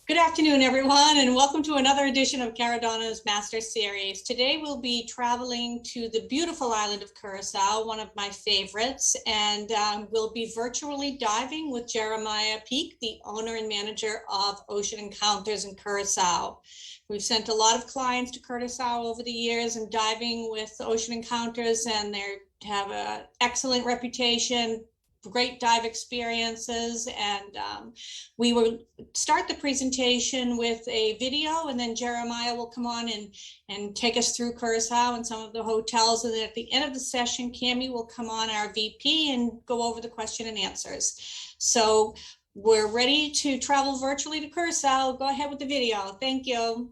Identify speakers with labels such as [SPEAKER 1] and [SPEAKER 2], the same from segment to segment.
[SPEAKER 1] Good afternoon, everyone, and welcome to another edition of Caradonna's Master Series. Today we'll be traveling to the beautiful island of Curaçao, one of my favorites, and we'll be virtually diving with Jeremiah Peak, the owner and manager of Ocean Encounters in Curaçao. We've sent a lot of clients to Curaçao over the years and diving with Ocean Encounters, and they have an excellent reputation, great dive experiences, and we will start the presentation with a video, and then Jeremiah will come on and take us through Curaçao and some of the hotels, and then at the end of the session, Cami will come on, our VP, and go over the question and answers. So we're ready to travel virtually to Curaçao. Go ahead with the video. Thank you.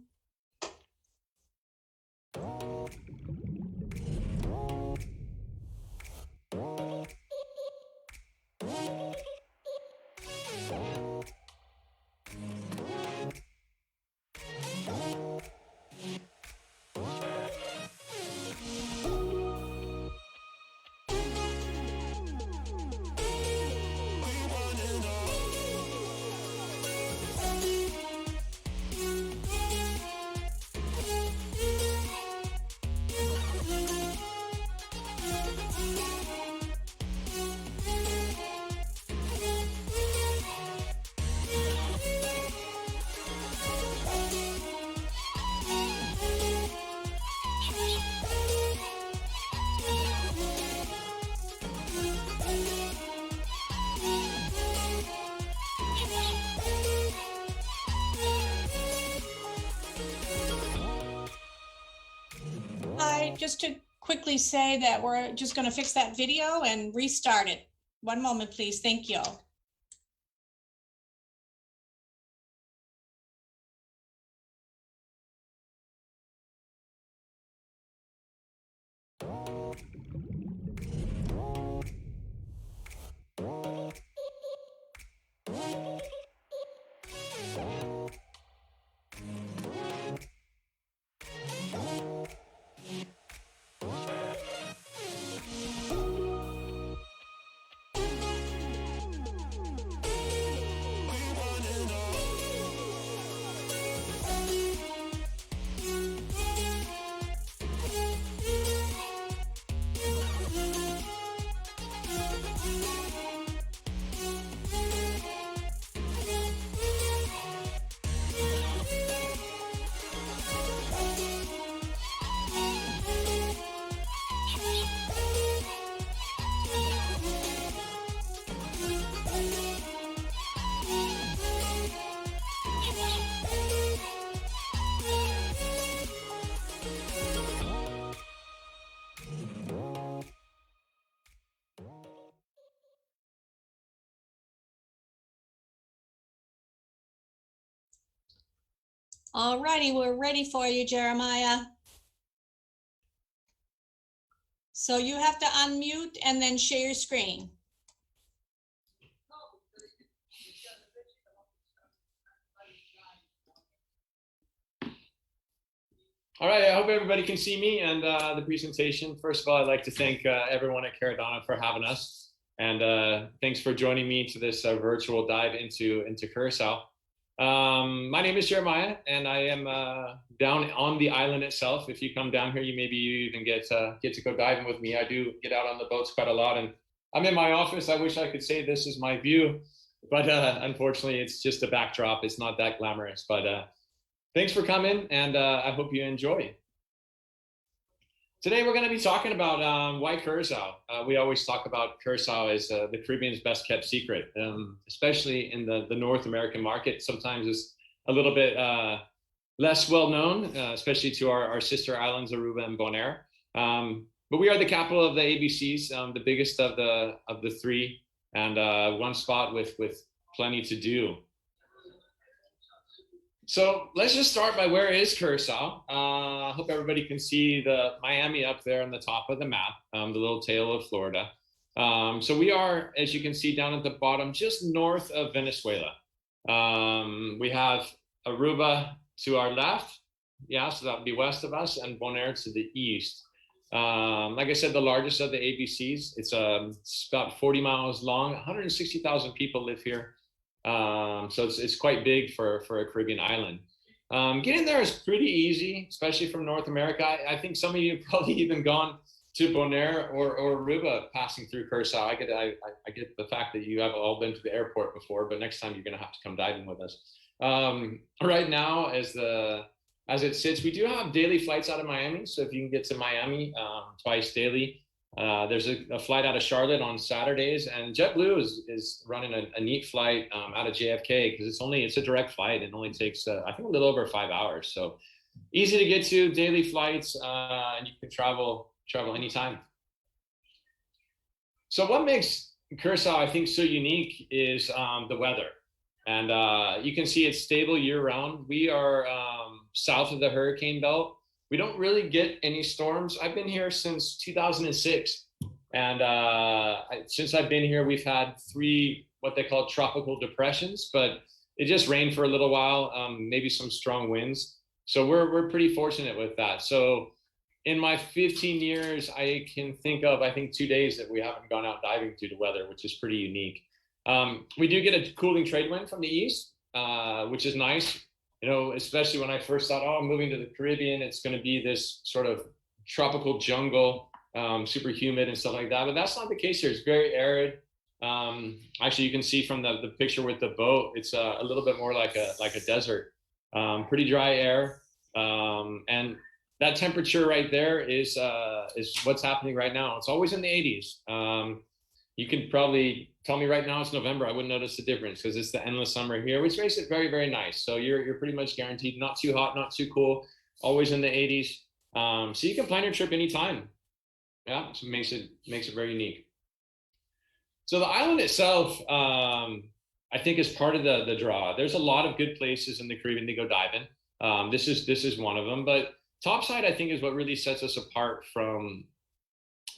[SPEAKER 1] Just to quickly say that we're just going to fix that video and restart it. One moment, please. Thank you. All righty, we're ready for you, Jeremiah. So you have to unmute and then share your screen.
[SPEAKER 2] All right, I hope everybody can see me and the presentation. First of all, I'd like to thank everyone at Caradonna for having us. And thanks for joining me to this virtual dive into Curaçao. My name is Jeremiah, and I am down on the island itself. If you come down here, you even get to go diving with me. I do get out on the boats quite a lot, and I'm in my office. I wish I could say this is my view, but unfortunately, it's just a backdrop. It's not that glamorous, but thanks for coming, and I hope you enjoy. Today we're going to be talking about why Curaçao. We always talk about Curaçao as the Caribbean's best kept secret, especially in the North American market. Sometimes it's a little bit less well known, especially to our sister islands, Aruba and Bonaire. But we are the capital of the ABCs, the biggest of the three, and one spot with plenty to do. So let's just start by where is Curaçao. I hope everybody can see the Miami up there on the top of the map, the little tail of Florida. So we are, as you can see down at the bottom, just north of Venezuela. We have Aruba to our left, yeah, so that would be west of us, and Bonaire to the east. Like I said, the largest of the ABCs. It's about 40 miles long. 160,000 people live here. So it's quite big for a Caribbean island. Getting there is pretty easy, especially from North America. I think some of you have probably even gone to Bonaire or Aruba passing through Curaçao. I get the fact that you have all been to the airport before, but next time you're going to have to come diving with us. Right now, as it sits, we do have daily flights out of Miami. So if you can get to Miami twice daily, there's a flight out of Charlotte on Saturdays, and JetBlue is running a neat flight out of JFK because it's a direct flight. It only takes I think a little over 5 hours. So easy to get to, daily flights, and you can travel anytime. So what makes Curaçao, I think, so unique is the weather. And you can see it's stable year round. We are south of the hurricane belt. We don't really get any storms. I've been here since 2006. And since I've been here, we've had 3 what they call tropical depressions, but it just rained for a little while, maybe some strong winds. So we're pretty fortunate with that. So in my 15 years, I can think of, I think, 2 days that we haven't gone out diving due to weather, which is pretty unique. We do get a cooling trade wind from the east, which is nice. You know, especially when I first thought, oh, I'm moving to the Caribbean, it's going to be this sort of tropical jungle, super humid and stuff like that. But that's not the case here. It's very arid. Actually, you can see from the picture with the boat, it's a little bit more like a desert. Pretty dry air, and that temperature right there is what's happening right now. It's always in the 80s. You can probably tell me right now it's November. I wouldn't notice the difference because it's the endless summer here, which makes it very, very nice. So you're pretty much guaranteed not too hot, not too cool, always in the 80s. So you can plan your trip anytime. Yeah, so it makes it very unique. So the island itself, I think, is part of the draw. There's a lot of good places in the Caribbean to go diving. This is one of them, but Topside, I think, is what really sets us apart from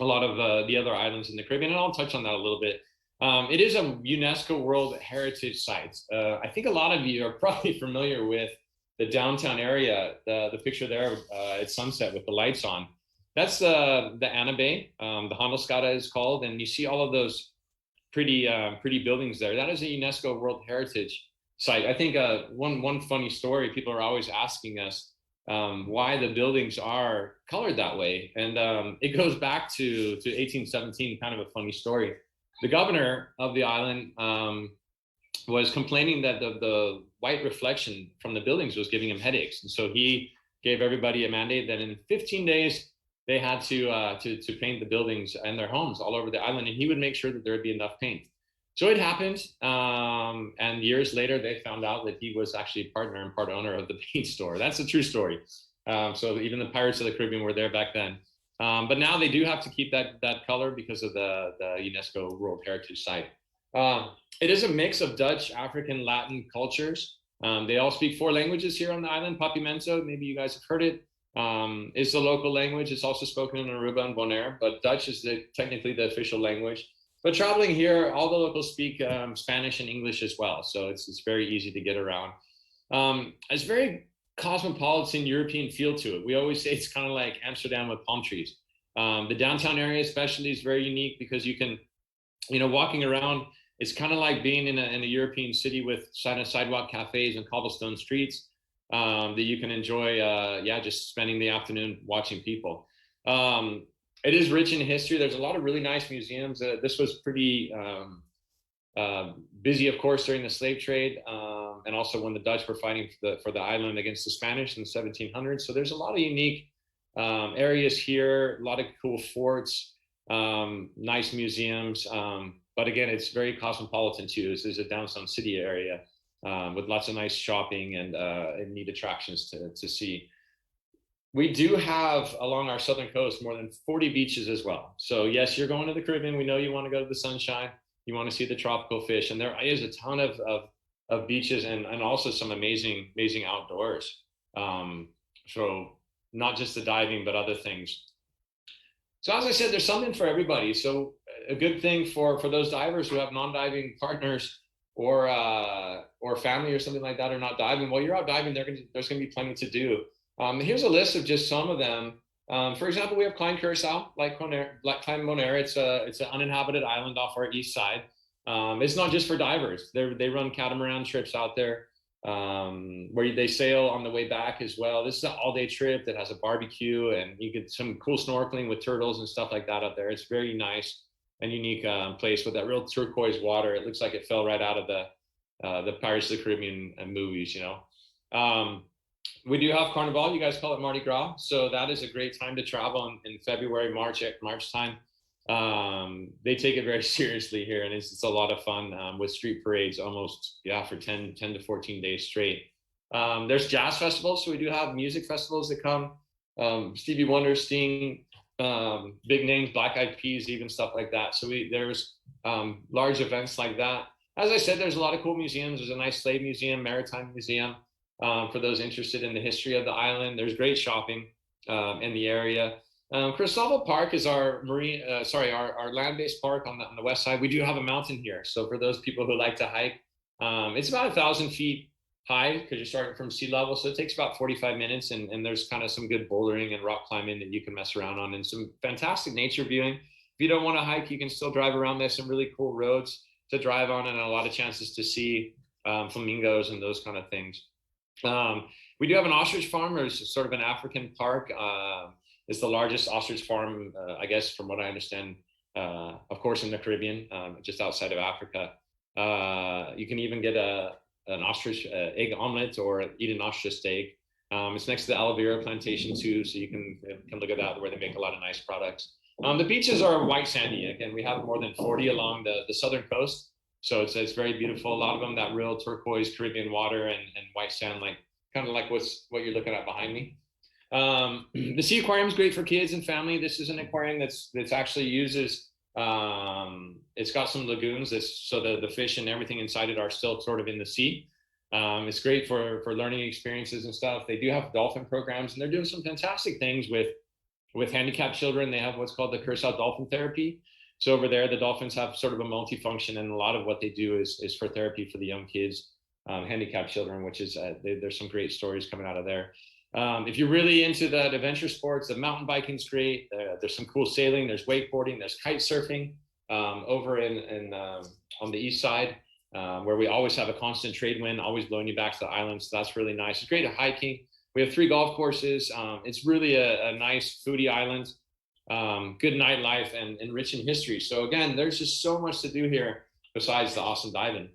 [SPEAKER 2] a lot of the other islands in the Caribbean, and I'll touch on that a little bit. It is a UNESCO World Heritage Site. I think a lot of you are probably familiar with the downtown area, the picture there at sunset with the lights on. That's the Ana Bay, the Handelsgade is called, and you see all of those pretty buildings there. That is a UNESCO World Heritage Site. I think one funny story, people are always asking us, why the buildings are colored that way. And it goes back to 1817, kind of a funny story. The governor of the island was complaining that the white reflection from the buildings was giving him headaches. And so he gave everybody a mandate that in 15 days, they had to paint the buildings and their homes all over the island. And he would make sure that there would be enough paint. So it happened, and years later, they found out that he was actually a partner and part owner of the paint store. That's a true story. So even the Pirates of the Caribbean were there back then. But now they do have to keep that color because of the UNESCO World Heritage Site. It is a mix of Dutch, African, Latin cultures. They all speak 4 languages here on the island. Papiamento, maybe you guys have heard it, is the local language. It's also spoken in Aruba and Bonaire, but Dutch is technically the official language. But traveling here, all the locals speak Spanish and English as well. So it's very easy to get around. It's very cosmopolitan European feel to it. We always say it's kind of like Amsterdam with palm trees. The downtown area especially is very unique because you can, walking around, it's kind of like being in a European city with sidewalk cafes and cobblestone streets that you can enjoy, just spending the afternoon watching people. It is rich in history. There's a lot of really nice museums. This was pretty busy, of course, during the slave trade, and also when the Dutch were fighting for the island against the Spanish in the 1700s. So there's a lot of unique areas here, a lot of cool forts, nice museums. But again, it's very cosmopolitan too. This is a downtown city area with lots of nice shopping and neat attractions to see. We do have along our southern coast more than 40 beaches as well. So yes, you're going to the Caribbean. We know you want to go to the sunshine. You want to see the tropical fish, and there is a ton of beaches and also some amazing outdoors. So not just the diving, but other things. So as I said, there's something for everybody. So a good thing for those divers who have non-diving partners or family or something like that, or not diving. While you're out diving, there's going to be plenty to do. Here's a list of just some of them. For example, we have Klein Curaçao, like Bonaire. It's an uninhabited island off our east side. It's not just for divers. They run catamaran trips out there, where they sail on the way back as well. This is an all-day trip that has a barbecue, and you get some cool snorkeling with turtles and stuff like that out there. It's very nice and unique place with that real turquoise water. It looks like it fell right out of the Pirates of the Caribbean movies, you know. We do have Carnival. You guys call it Mardi Gras. So that is a great time to travel in February, March time. They take it very seriously here, and it's a lot of fun with street parades almost, for 10 to 14 days straight. There's jazz festivals. So we do have music festivals that come. Stevie Wonder, Sting, big names, Black Eyed Peas, even stuff like that. So there's large events like that. As I said, there's a lot of cool museums. There's a nice slave museum, maritime museum, for those interested in the history of the island. There's great shopping in the area. Curaçao Park is our our land-based park on the west side. We do have a mountain here, so for those people who like to hike, it's about 1,000 feet high because you're starting from sea level, so it takes about 45 minutes, and there's kind of some good bouldering and rock climbing that you can mess around on, and some fantastic nature viewing. If you don't want to hike, you can still drive around. There's some really cool roads to drive on, and a lot of chances to see flamingos and those kind of things. We do have an ostrich farm, or it's sort of an African park. It's the largest ostrich farm, I guess, from what I understand, of course, in the Caribbean, just outside of Africa. You can even get an ostrich egg omelet or eat an ostrich steak. It's next to the aloe vera plantation too, so you can look at that, where they make a lot of nice products. The beaches are white sandy. Again, we have more than 40 along the southern coast, so it's very beautiful. A lot of them that real turquoise Caribbean water and white sand, like kind of like what you're looking at behind me. The sea aquarium is great for kids and family. This is an aquarium that's actually uses, it's got some lagoons, so the fish and everything inside it are still sort of in the sea. It's great for learning experiences and stuff. They do have dolphin programs, and they're doing some fantastic things with handicapped children. They have what's called the Curaçao dolphin therapy. So over there, the dolphins have sort of a multifunction, and a lot of what they do is for therapy for the young kids, handicapped children, which is, there's some great stories coming out of there. If you're really into that adventure sports, the mountain biking's great. There's some cool sailing. There's wakeboarding. There's kite surfing over on the east side, where we always have a constant trade wind, always blowing you back to the island. So that's really nice. It's great at hiking. We have 3 golf courses. It's really a nice foodie island, good nightlife, and rich in history. So again, there's just so much to do here besides the awesome diving.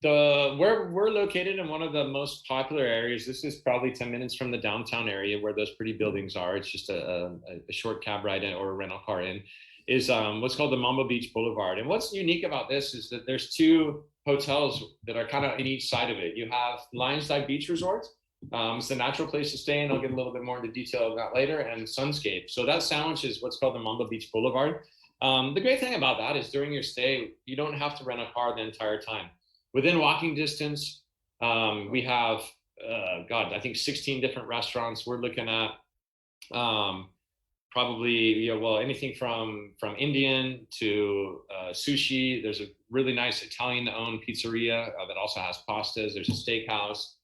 [SPEAKER 2] Where we're located in one of the most popular areas, this is probably 10 minutes from the downtown area where those pretty buildings are. It's just a short cab ride in, or a rental car in, is what's called the Mambo Beach Boulevard. And what's unique about this is that there's 2 hotels that are kind of in each side of it. You have LionsDive Beach Resort. It's a natural place to stay, and I'll get a little bit more into detail of that later, and Sunscape. So that sandwiches what's called the Mambo Beach Boulevard. The great thing about that is during your stay, you don't have to rent a car the entire time. Within walking distance, we have, I think 16 different restaurants. We're looking at probably, anything from Indian to sushi. There's a really nice Italian-owned pizzeria that also has pastas. There's a steakhouse.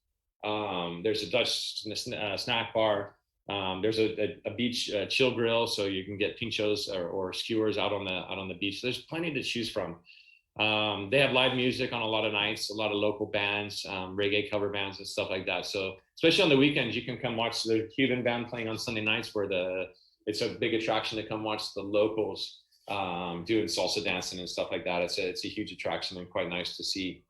[SPEAKER 2] There's a Dutch snack bar. There's a beach chill grill, so you can get pinchos or skewers out on the beach. There's plenty to choose from. They have live music on a lot of nights, a lot of local bands, reggae cover bands and stuff like that. So especially on the weekends, you can come watch the Cuban band playing on Sunday nights, where it's a big attraction to come watch the locals doing salsa dancing and stuff like that. It's a huge attraction and quite nice to see.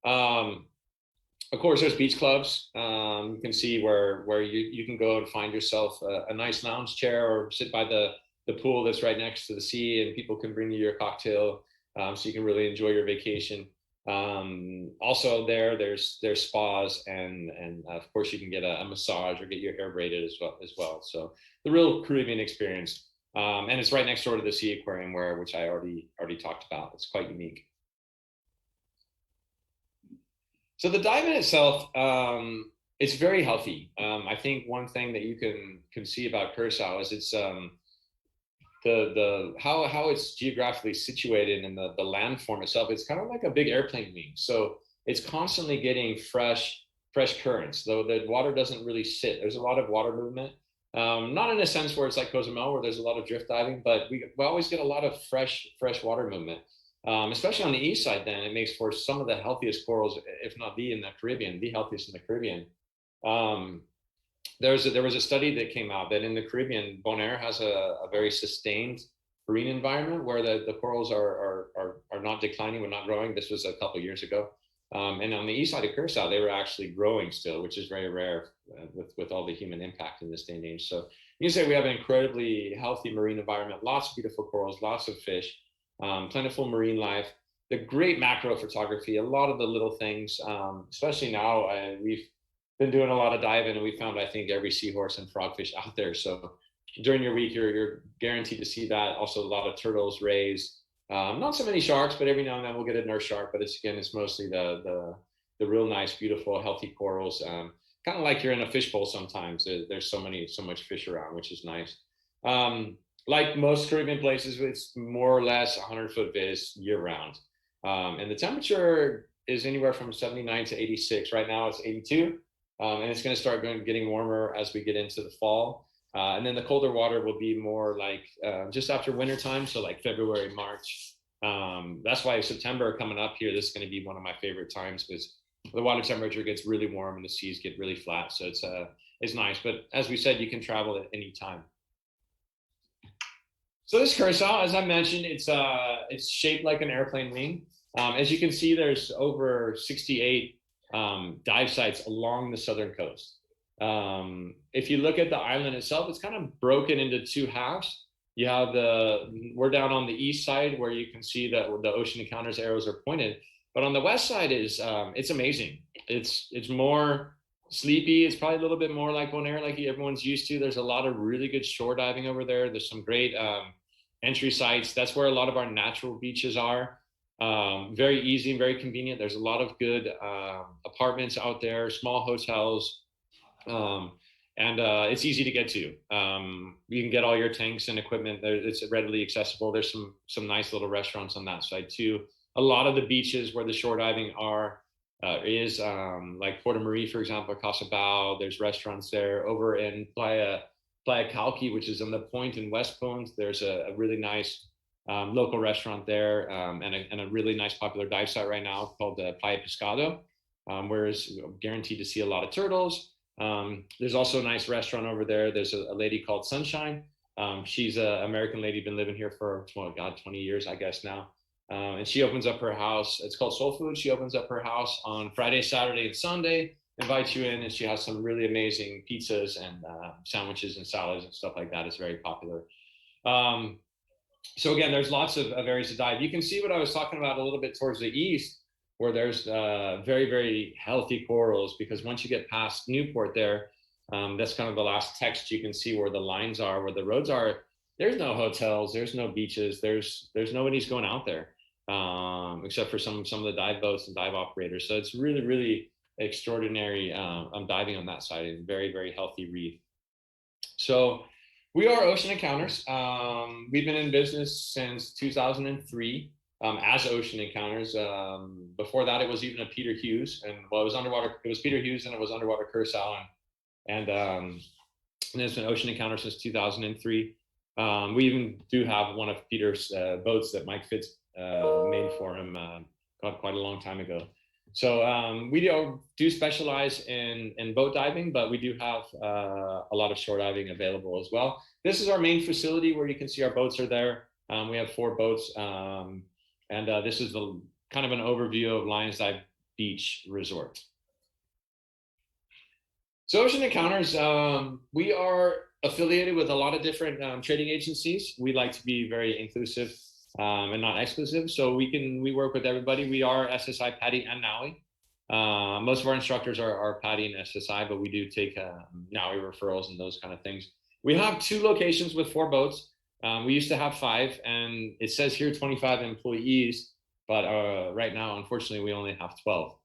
[SPEAKER 2] Of course, there's beach clubs. You can see where you can go and find yourself a nice lounge chair, or sit by the pool that's right next to the sea, and people can bring you your cocktail. So you can really enjoy your vacation. Also there's spas, and of course you can get a massage or get your hair braided as well. So the real Caribbean experience. And it's right next door to the sea aquarium, which I already talked about. It's quite unique. So the dive in itself, it's very healthy. I think one thing that you can see about Curaçao is it's how it's geographically situated, and the landform itself. It's kind of like a big airplane wing, so it's constantly getting fresh currents, though the water doesn't really sit. There's a lot of water movement, Not in a sense where it's like Cozumel, where there's a lot of drift diving, but we always get a lot of fresh water movement. Especially on the east side, then it makes for some of the healthiest corals, if not the in the Caribbean, the healthiest in the Caribbean. There was a study that came out that in the Caribbean, Bonaire has a very sustained marine environment where the corals are not declining, but not growing. This was a couple of years ago. And on the east side of Curaçao, they were actually growing still, which is very rare with all the human impact in this day and age. So you can say we have an incredibly healthy marine environment, lots of beautiful corals, lots of fish, plentiful marine life, the great macro photography, a lot of the little things, especially now, we've been doing a lot of diving and we found, I think, every seahorse and frogfish out there. So during your week, you're guaranteed to see that. Also a lot of turtles, rays, not so many sharks, but every now and then we'll get a nurse shark, but it's mostly the real nice, beautiful, healthy corals. Kind of like you're in a fishbowl sometimes. There's so much fish around, which is nice. Like most Caribbean places, it's more or less 100-foot viz year round. And the temperature is anywhere from 79 to 86. Right now it's 82. And it's going to start getting warmer as we get into the fall. And then the colder water will be more like just after winter time, so like February, March. That's why September coming up here, this is going to be one of my favorite times because the water temperature gets really warm and the seas get really flat. So it's nice. But as we said, you can travel at any time. So this Curaçao, as I mentioned, it's shaped like an airplane wing. As you can see, there's over 68 dive sites along the southern coast. If you look at the island itself, it's kind of broken into two halves. You have we're down on the east side where you can see that the ocean encounters arrows are pointed. But on the west side it's amazing. It's more sleepy. It's probably a little bit more like Bonaire, like everyone's used to. There's a lot of really good shore diving over there. There's some great entry sites. That's where a lot of our natural beaches are. Very easy and very convenient. There's a lot of good apartments out there, small hotels, and it's easy to get to. You can get all your tanks and equipment there. It's readily accessible. There's some nice little restaurants on that side too. A lot of the beaches where the shore diving is like Porto Marie, for example, Curaçao. There's restaurants there. Over in Playa Calqui, which is on the point in West Point. There's a really nice local restaurant there, and a really nice popular dive site right now called Playa Pescado, where it's guaranteed to see a lot of turtles. There's also a nice restaurant over there. There's a lady called Sunshine. She's an American lady, been living here for 20 years, I guess now. And she opens up her house. It's called Soul Food. She opens up her house on Friday, Saturday, and Sunday, invites you in, and she has some really amazing pizzas and sandwiches and salads and stuff like that. It's very popular. So again, there's lots of areas to dive. You can see what I was talking about a little bit towards the east, where there's very, very healthy corals, because once you get past Newport there, that's kind of the last text you can see where the lines are, where the roads are. There's no hotels, there's no beaches, there's nobody's going out there, except for some of the dive boats and dive operators. So it's really, really extraordinary diving on that side, and very, very healthy reef. So we are Ocean Encounters. We've been in business since 2003 as Ocean Encounters. Before that, it was even a Peter Hughes, and well, it was underwater. It was Peter Hughes, and it was underwater Curaçao, and it's been Ocean Encounters since 2003. We even do have one of Peter's boats that Mike Fitz made for him quite a long time ago. So we do specialize in boat diving, but we do have a lot of shore diving available as well. This is our main facility where you can see our boats are there. We have 4 boats, and this is the kind of an overview of LionsDive Beach Resort. So Ocean Encounters, we are affiliated with a lot of different trading agencies. We like to be very inclusive and not exclusive. So we work with everybody. We are SSI, PADI, and NAUI. Most of our instructors are PADI and SSI, but we do take NAUI referrals and those kind of things. We have 2 locations with 4 boats. We used to have 5, and it says here 25 employees, but right now, unfortunately, we only have 12.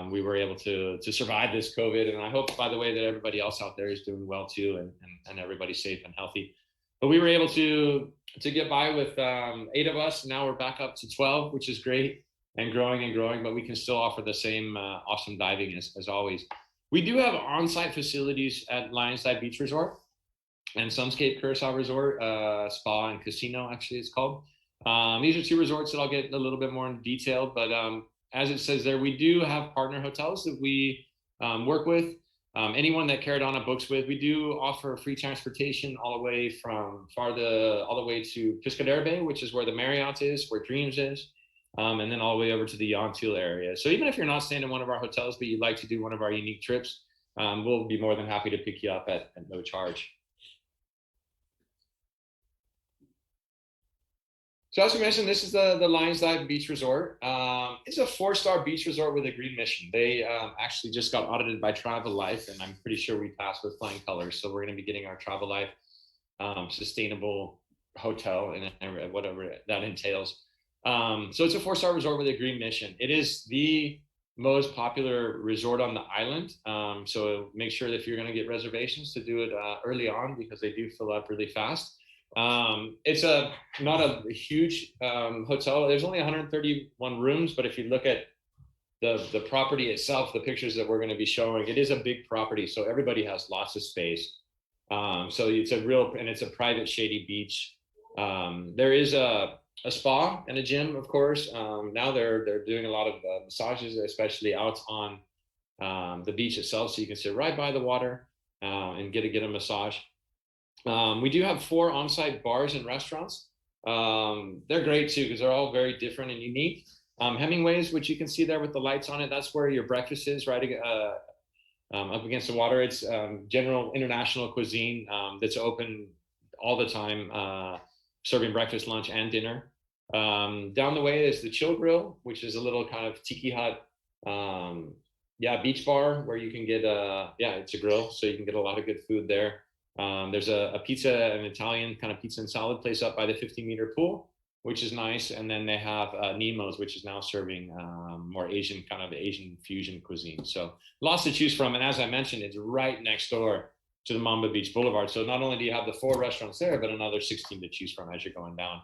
[SPEAKER 2] We were able to survive this COVID, and I hope, by the way, that everybody else out there is doing well too, and everybody's safe and healthy. But we were able to get by with 8 of us. Now we're back up to 12, which is great, and growing, but we can still offer the same awesome diving as always. We do have on-site facilities at LionsDive Beach Resort. and Sunscape Curaçao Resort, spa and casino, actually it's called. These are two resorts that I'll get a little bit more in detail, but as it says there, we do have partner hotels that we work with. Anyone that Caradonna books with, we do offer free transportation all the way from all the way to Pescadero Bay, which is where the Marriott is, where Dreams is, and then all the way over to the Yontil area. So even if you're not staying in one of our hotels, but you'd like to do one of our unique trips, we'll be more than happy to pick you up at no charge. So as we mentioned, this is the LionsDive Beach Resort. It's a 4-star beach resort with a green mission. They actually just got audited by Travel Life, and I'm pretty sure we passed with flying colors. So we're going to be getting our Travel Life sustainable hotel and whatever that entails. So it's a 4-star resort with a green mission. It is the most popular resort on the island. So make sure that if you're going to get reservations to do it early on, because they do fill up really fast. It's not a huge hotel. There's only 131 rooms, but if you look at the property itself, the pictures that we're going to be showing, it is a big property, so everybody has lots of space. So it's a private shady beach. There is a spa and a gym, of course. Now they're doing a lot of massages, especially out on the beach itself, so you can sit right by the water and get a massage. We do have 4 on-site bars and restaurants. They're great too, because they're all very different and unique. Hemingway's, which you can see there with the lights on it, that's where your breakfast is, right up against the water. It's general international cuisine that's open all the time, serving breakfast, lunch, and dinner. Down the way is the Chill Grill, which is a little kind of tiki hut, beach bar where you can get it's a grill, so you can get a lot of good food there. There's a pizza, an Italian kind of pizza and salad place up by the 50-meter pool, which is nice. And then they have Nemo's, which is now serving more Asian fusion cuisine. So lots to choose from. And as I mentioned, it's right next door to the Mamba Beach Boulevard. So not only do you have the 4 restaurants there, but another 16 to choose from as you're going down.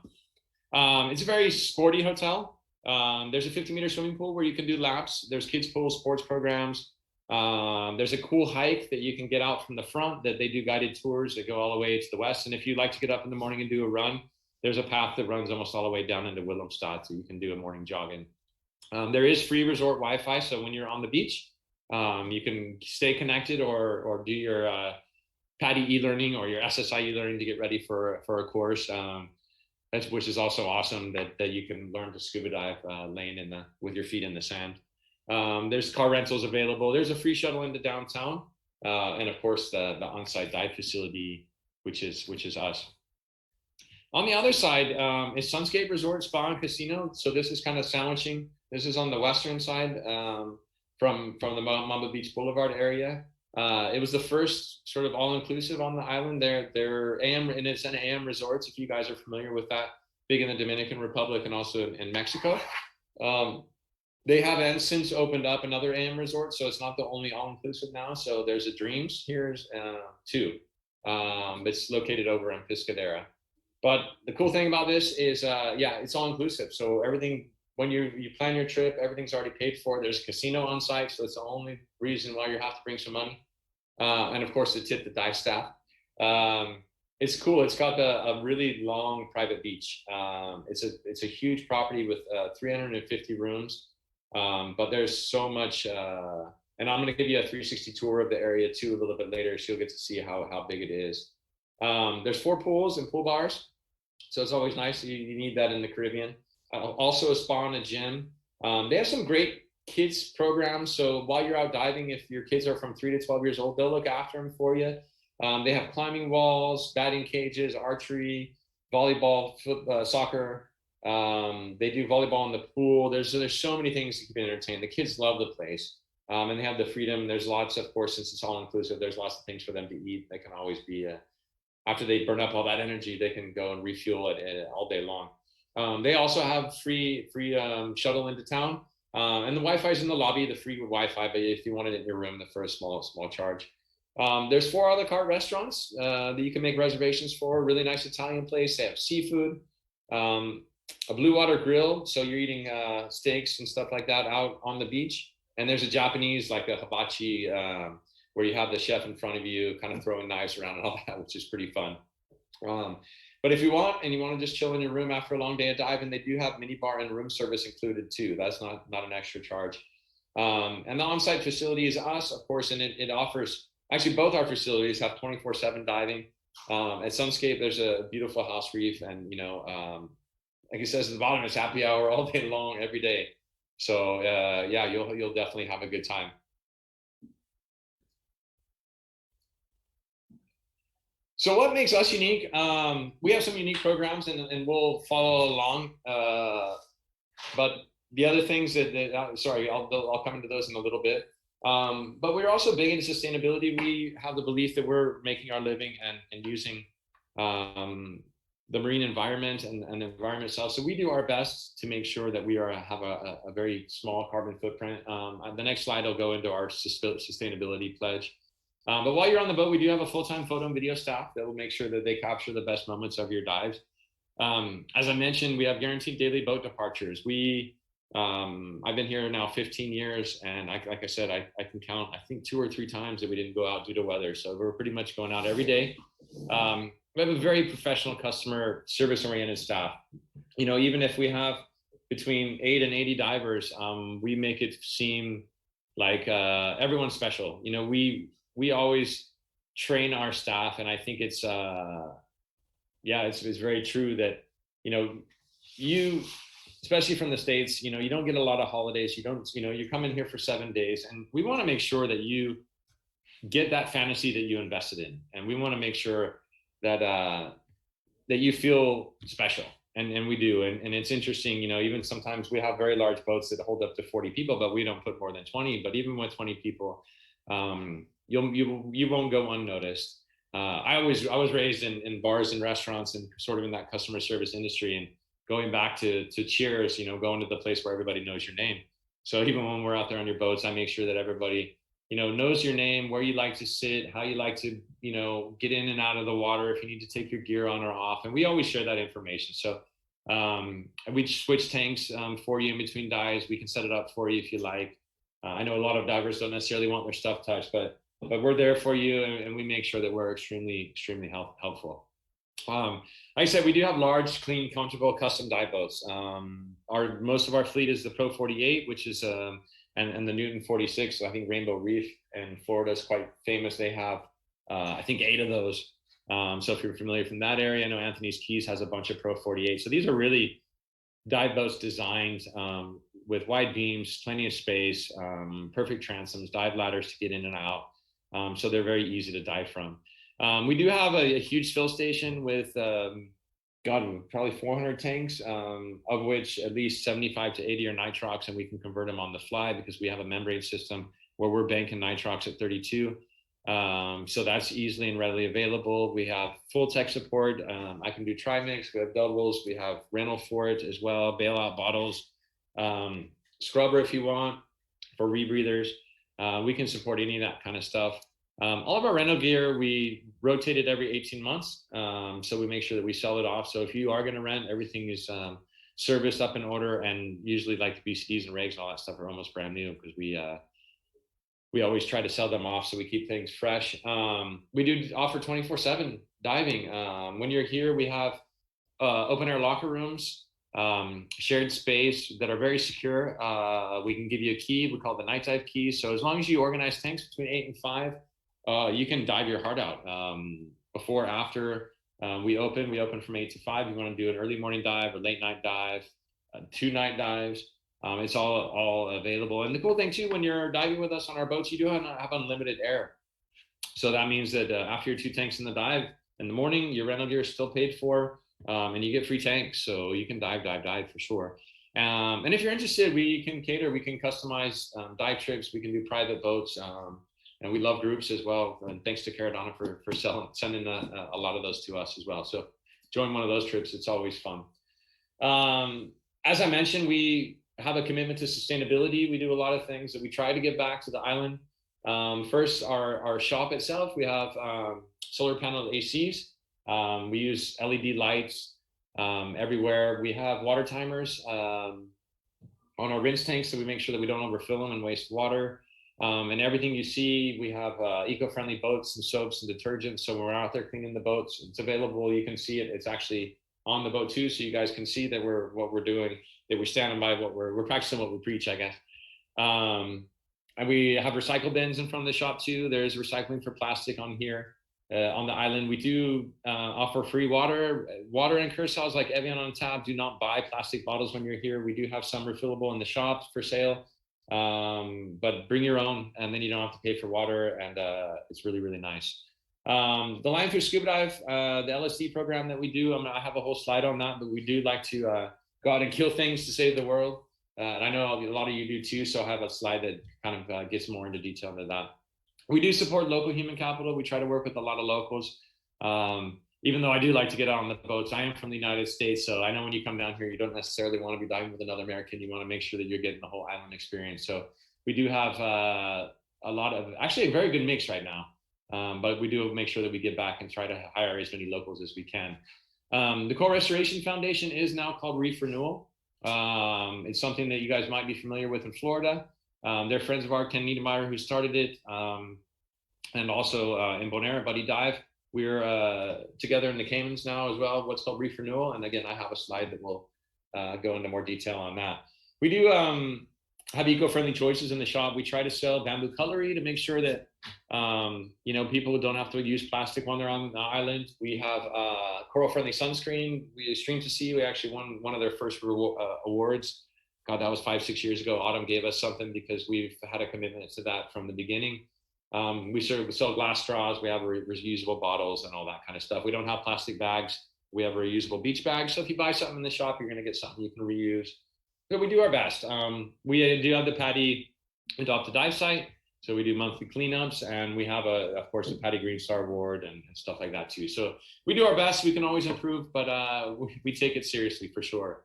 [SPEAKER 2] It's a very sporty hotel. There's a 50-meter swimming pool where you can do laps. There's kids pools, sports programs. There's a cool hike that you can get out from the front that they do guided tours that go all the way to the west. And if you'd like to get up in the morning and do a run, there's a path that runs almost all the way down into Willemstad, so you can do a morning jogging. There is free resort Wi-Fi, so when you're on the beach, you can stay connected or do your PADI e-learning or your SSI e-learning to get ready for a course, which is also awesome that you can learn to scuba dive laying with your feet in the sand. There's car rentals available. There's a free shuttle into downtown, and of course the on-site dive facility, which is us. On the other side is Sunscape Resort, Spa, and Casino. So this is kind of sandwiching. This is on the western side from the Mamba Beach Boulevard area. It was the first sort of all-inclusive on the island. They're AM, and it's an AM resorts, if you guys are familiar with that, big in the Dominican Republic and also in Mexico. They have since opened up another AM resort, so it's not the only all-inclusive now. So there's a Dreams here too. It's located over in Pescadero. But the cool thing about this is, it's all-inclusive. So everything, when you plan your trip, everything's already paid for. There's a casino on site, so it's the only reason why you have to bring some money. And of course, to tip the dive staff. It's cool. It's got a really long private beach. It's a huge property with 350 rooms. But there's so much, and I'm going to give you a 360 tour of the area too a little bit later, so you'll get to see how big it is. There's 4 pools and pool bars, so it's always nice. You need that in the Caribbean. Also a spa and a gym. They have some great kids programs, so while you're out diving, if your kids are from 3 to 12 years old, they'll look after them for you. They have climbing walls, batting cages, archery, volleyball, soccer. They do volleyball in the pool. There's so many things to keep entertained. The kids love the place, and they have the freedom. There's lots, of course, since it's all inclusive, there's lots of things for them to eat. They can always be, after they burn up all that energy, they can go and refuel it all day long. They also have free shuttle into town, and the Wi-Fi is in the lobby, the free Wi-Fi, but if you want it in your room, for a small charge. There's 4 a la carte restaurants that you can make reservations for. Really nice Italian place. They have seafood. A blue water grill, so you're eating steaks and stuff like that out on the beach. And there's a Japanese, like a hibachi where you have the chef in front of you kind of throwing knives around and all that, which is pretty fun. But if you want, and you want to just chill in your room after a long day of diving, they do have mini bar and room service included too. That's not an extra charge. And the on-site facility is us, of course, and it offers, actually both our facilities have 24/7 diving. At Sunscape, there's a beautiful house reef, and like it says at the bottom, it's happy hour all day long, every day. So yeah, you'll definitely have a good time. So what makes us unique? We have some unique programs, and we'll follow along. But the other things sorry, I'll come into those in a little bit. But we're also big into sustainability. We have the belief that we're making our living and using the marine environment and the environment itself. So we do our best to make sure that we have a very small carbon footprint. The next slide will go into our sustainability pledge. But while you're on the boat, we do have a full-time photo and video staff that will make sure that they capture the best moments of your dives. As I mentioned, we have guaranteed daily boat departures. I've been here now 15 years, and like I said, I can count, I think 2 or 3 times that we didn't go out due to weather. So we're pretty much going out every day. We have a very professional customer service oriented staff. Even if we have between 8 and 80 divers, we make it seem like everyone's special. We always train our staff, and I think it's very true that you, especially from the States, you don't get a lot of holidays. You come in here for 7 days, and we want to make sure that you get that fantasy that you invested in, and we want to make sure that that you feel special, and we do. And it's interesting, even sometimes we have very large boats that hold up to 40 people, but we don't put more than 20. But even with 20 people, you won't go unnoticed. I was raised in bars and restaurants and sort of in that customer service industry, and going back to Cheers, going to the place where everybody knows your name. So even when we're out there on your boats, I make sure that everybody knows your name, where you like to sit, how you like to get in and out of the water, if you need to take your gear on or off, and we always share that information. So we switch tanks for you in between dives. We can set it up for you if you like. I know a lot of divers don't necessarily want their stuff touched, but we're there for you, and we make sure that we're extremely helpful. Like I said, we do have large, clean, comfortable custom dive boats. Most of our fleet is the Pro 48, which is and the Newton 46. So I think Rainbow Reef in Florida is quite famous. They have I think 8 of those. So if you're familiar from that area, I know Anthony's Keys has a bunch of Pro 48. So these are really dive boats designed with wide beams, plenty of space, perfect transoms, dive ladders to get in and out. So they're very easy to dive from. We do have a huge fill station with probably 400 tanks, of which at least 75 to 80 are nitrox, and we can convert them on the fly because we have a membrane system where we're banking nitrox at 32. So that's easily and readily available. We have full tech support. I can do trimix. We have doubles. We have rental for it as well, bailout bottles, scrubber if you want for rebreathers. We can support any of that kind of stuff. All of our rental gear, we rotate it every 18 months. So we make sure that we sell it off. So if you are going to rent, everything is serviced up in order, and usually like the BCDs and rigs and all that stuff are almost brand new because we always try to sell them off, so we keep things fresh. We do offer 24/7 diving. When you're here, we have open air locker rooms, shared space that are very secure. We can give you a key. We call it the night dive key. So as long as you organize tanks between 8 and 5, you can dive your heart out. Before, after we open from 8 to 5. You want to do an early morning dive or late night dive, 2 night dives. It's all available. And the cool thing too, when you're diving with us on our boats, you do have unlimited air. So that means that after your 2 tanks in the dive in the morning, your rental gear is still paid for, and you get free tanks. So you can dive for sure. And if you're interested, we can cater, we can customize dive trips. We can do private boats, and we love groups as well. And thanks to Caradonna for sending a lot of those to us as well. So join one of those trips. It's always fun. As I mentioned, we have a commitment to sustainability. We do a lot of things that we try to give back to the island. First, our shop itself, we have solar panel ACs. We use LED lights everywhere. We have water timers on our rinse tanks, so we make sure that we don't overfill them and waste water. And everything you see, we have eco-friendly boats and soaps and detergents. So when we're out there cleaning the boats, it's available. You can see it. It's actually on the boat too, so you guys can see that what we're doing, that we're standing by we're practicing what we preach, I guess. And we have recycle bins in front of the shop too. There's recycling for plastic on here. On the island, we do offer free water. Water in Curaçao is like Evian on tap. Do not buy plastic bottles when you're here. We do have some refillable in the shops for sale, but bring your own, and then you don't have to pay for water, and it's really, really nice. The Lionfish Scuba Dive, the LSD program that we do, I have a whole slide on that, but we do like to go out and kill things to save the world. And I know a lot of you do too, so I have a slide that kind of gets more into detail than that. We do support local human capital. We try to work with a lot of locals. Even though I do like to get out on the boats, I am from the United States, so I know when you come down here, you don't necessarily want to be diving with another American. You want to make sure that you're getting the whole island experience. So we do have a lot of, actually a very good mix right now. But we do make sure that we get back and try to hire as many locals as we can. The Coral Restoration Foundation is now called Reef Renewal. It's something that you guys might be familiar with in Florida. They're friends of ours, Ken Niedermeyer, who started it, and also in Bonaire, Buddy Dive. We're together in the Caymans now as well, what's called Reef Renewal. And again, I have a slide that will go into more detail on that. We do have eco-friendly choices in the shop. We try to sell bamboo cutlery to make sure that you know, people don't have to use plastic when they're on the island. We have coral-friendly sunscreen. We Stream to Sea. We actually won one of their first awards. God, that was 5-6 years ago. Autumn gave us something because we've had a commitment to that from the beginning. We sell glass straws. We have reusable bottles and all that kind of stuff. We don't have plastic bags. We have a reusable beach bag. So if you buy something in the shop, you're going to get something you can reuse. So we do our best. We do have the PADI Adopt a Dive site. So we do monthly cleanups, and we have of course, the PADI Green Star Award and stuff like that too. So we do our best. We can always improve, but we take it seriously for sure.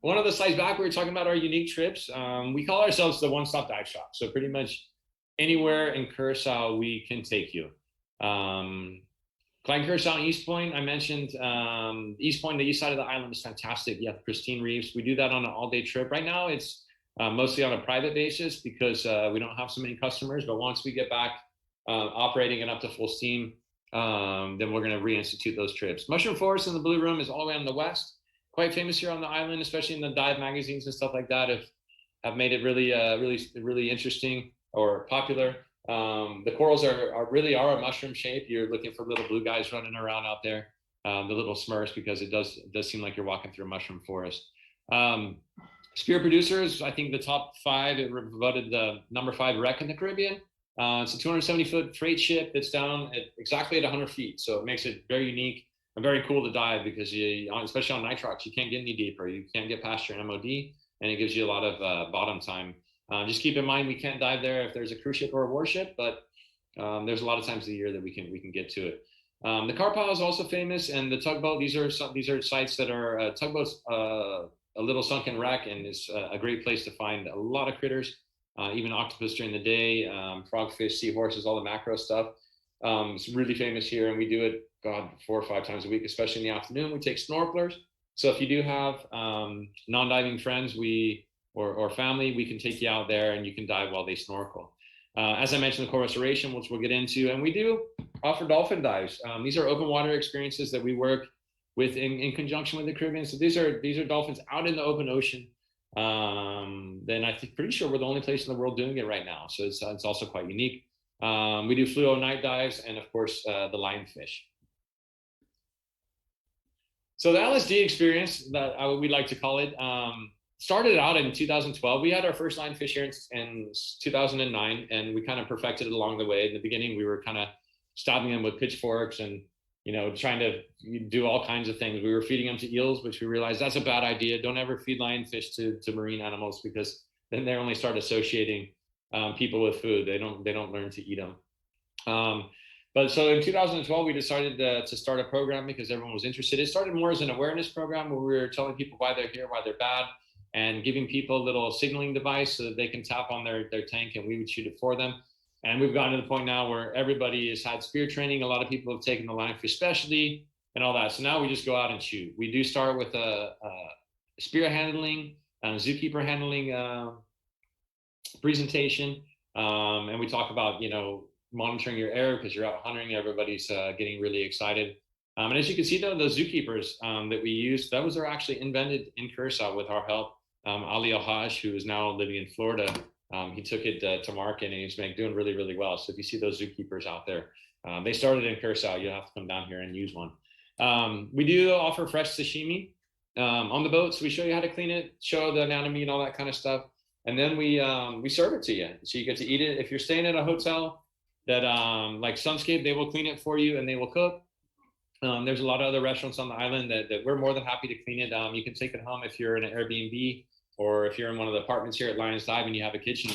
[SPEAKER 2] One of the slides back, we were talking about our unique trips. We call ourselves the one-stop dive shop. So pretty much anywhere in Curaçao, we can take you. Klein Curaçao and East Point, I mentioned East Point, the east side of the island is fantastic. You have pristine reefs. We do that on an all-day trip. Right now, it's mostly on a private basis because we don't have so many customers. But once we get back operating and up to full steam, then we're going to reinstitute those trips. Mushroom Forest in the Blue Room is all the way on the west. Quite famous here on the island, especially in the dive magazines and stuff like that. Have made it really interesting or popular. The corals are really a mushroom shape. You're looking for little blue guys running around out there, the little smurfs, because it does seem like you're walking through a mushroom forest. Spear producers, I think the top 5, it voted the number 5 wreck in the Caribbean. It's a 270-foot freight ship that's down exactly at 100 feet. So it makes it very unique and very cool to dive because especially on nitrox, you can't get any deeper. You can't get past your MOD, and it gives you a lot of bottom time. Just keep in mind, we can't dive there if there's a cruise ship or a warship, but there's a lot of times of the year that we can get to it. The car pile is also famous, and the tugboat. These are sites that are tugboats, a little sunken wreck, and it's a great place to find a lot of critters, even octopus during the day, frogfish, seahorses, all the macro stuff. It's really famous here, and we do it, 4 or 5 times a week, especially in the afternoon. We take snorkelers. So if you do have non-diving friends, or family, we can take you out there and you can dive while they snorkel. As I mentioned, the coral restoration, which we'll get into, and we do offer dolphin dives. These are open water experiences that we work with in conjunction with the Caribbean. So these are dolphins out in the open ocean. Then I think pretty sure we're the only place in the world doing it right now. So it's also quite unique. We do fluo night dives, and of course the lionfish. So the LSD experience, that we like to call it, started out in 2012. We had our first lionfish here in 2009, and we kind of perfected it along the way. In the beginning, we were kind of stabbing them with pitchforks and, trying to do all kinds of things. We were feeding them to eels, which we realized that's a bad idea. Don't ever feed lionfish to marine animals, because then they only start associating people with food. They don't learn to eat them. But so in 2012, we decided to start a program because everyone was interested. It started more as an awareness program where we were telling people why they're here, why they're bad, and giving people a little signaling device so that they can tap on their tank and we would shoot it for them. And we've gotten to the point now where everybody has had spear training. A lot of people have taken the lionfish specialty and all that. So now we just go out and shoot. We do start with a spear handling, zookeeper handling presentation. And we talk about, you know, monitoring your air because you're out hunting. Everybody's getting really excited. And as you can see, though, the zookeepers that we use, those are actually invented in Curaçao with our help. Ali Al-Haj, who is now living in Florida, he took it to market and he's doing really, really well. So if you see those zookeepers out there, they started in Curaçao. You'll have to come down here and use one. We do offer fresh sashimi on the boat. So we show you how to clean it, show the anatomy and all that kind of stuff. And then we serve it to you. So you get to eat it. If you're staying at a hotel that like Sunscape, they will clean it for you and they will cook. There's a lot of other restaurants on the island that we're more than happy to clean it. You can take it home if you're in an Airbnb or if you're in one of the apartments here at LionsDive and you have a kitchen,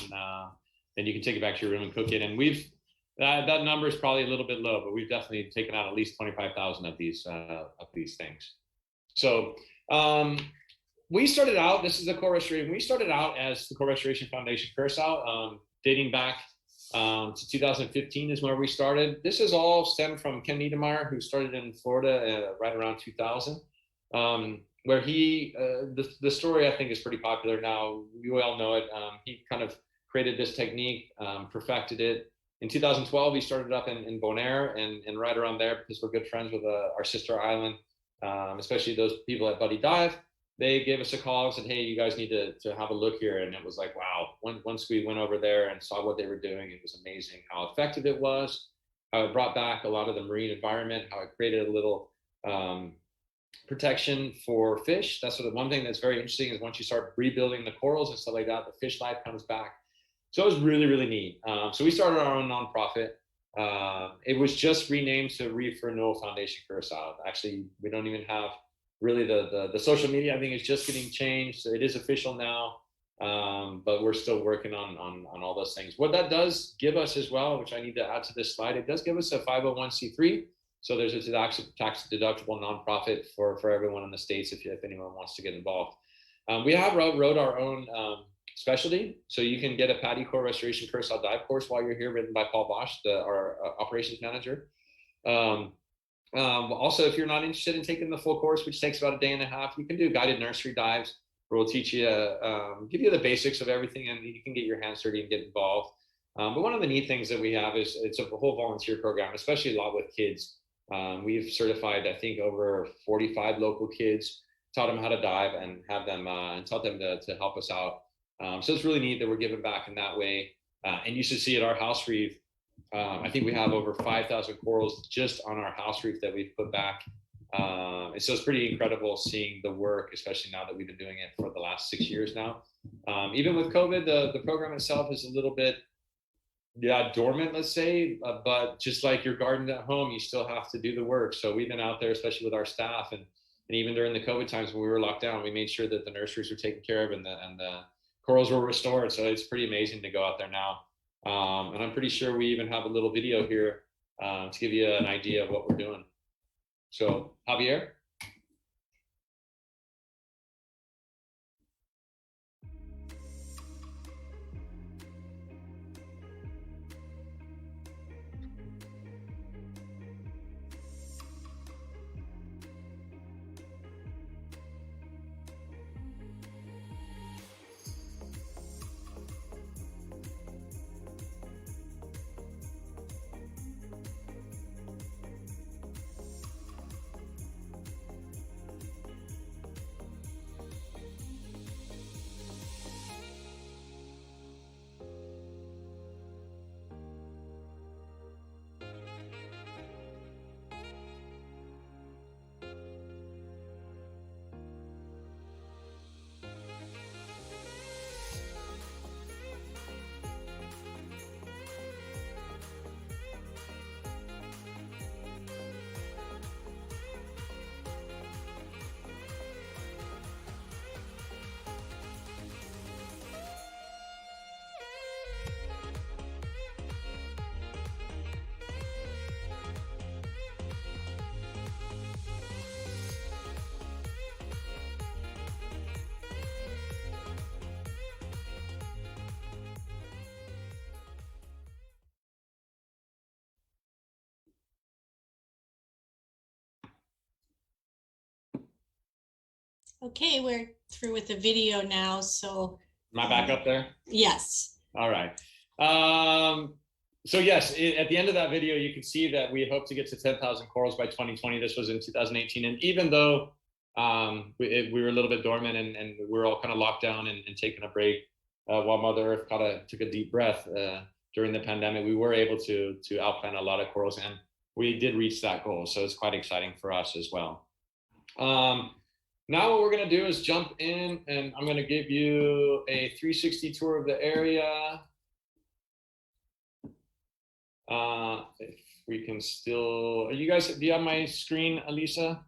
[SPEAKER 2] then you can take it back to your room and cook it. And we've, that number is probably a little bit low, but we've definitely taken out at least 25,000 of these things. So we started out, this is the Core Restoration, we started out as the Core Restoration Foundation Curaçao, dating back to 2015 is where we started. This is all stemmed from Ken Niedermeyer, who started in Florida right around 2000, where he, the story I think is pretty popular now. We all know it. He kind of created this technique, perfected it. In 2012, he started up in Bonaire and right around there, because we're good friends with our sister island, especially those people at Buddy Dive. They gave us a call and said, hey, you guys need to have a look here. And it was like, wow, once we went over there and saw what they were doing, it was amazing how effective it was, how it brought back a lot of the marine environment, how it created a little protection for fish. That's sort of one thing that's very interesting is once you start rebuilding the corals and stuff like that, the fish life comes back. So it was really, really neat. So we started our own nonprofit. It was just renamed to Reef Renewal Foundation Curaçao. Actually, we don't even have really the social media. I think it's just getting changed. It is official now, but we're still working on all those things. What that does give us as well, which I need to add to this slide, it does give us a 501c3. So there's a tax deductible nonprofit for everyone in the States if anyone wants to get involved. We have wrote our own specialty. So you can get a PADI Core Restoration Curaçao dive course while you're here, written by Paul Bosch, our operations manager. Also, if you're not interested in taking the full course, which takes about a day and a half, you can do guided nursery dives where we'll teach you, give you the basics of everything, and you can get your hands dirty and get involved. But one of the neat things that we have is it's a whole volunteer program, especially a lot with kids. We've certified, I think, over 45 local kids, taught them how to dive and have them and taught them to help us out. So it's really neat that we're giving back in that way. And you should see at our house reef, I think we have over 5,000 corals just on our house reef that we've put back. And so it's pretty incredible seeing the work, especially now that we've been doing it for the last 6 years now. Even with COVID, the program itself is a little bit dormant, let's say, but just like your garden at home, you still have to do the work. So we've been out there, especially with our staff, and even during the COVID times when we were locked down, we made sure that the nurseries were taken care of and the corals were restored. So it's pretty amazing to go out there now. And I'm pretty sure we even have a little video here to give you an idea of what we're doing. So Javier.
[SPEAKER 1] Okay, we're through with the video now, so.
[SPEAKER 2] Am I back up there?
[SPEAKER 1] Yes.
[SPEAKER 2] All right. So yes, at the end of that video, you can see that we hope to get to 10,000 corals by 2020. This was in 2018. And even though we were a little bit dormant and we were all kind of locked down and taking a break while Mother Earth took a deep breath during the pandemic, we were able to outplant a lot of corals, and we did reach that goal. So it's quite exciting for us as well. Now what we're going to do is jump in, and I'm going to give you a 360 tour of the area. If we can still, are you guys, do you have my screen, Elisa?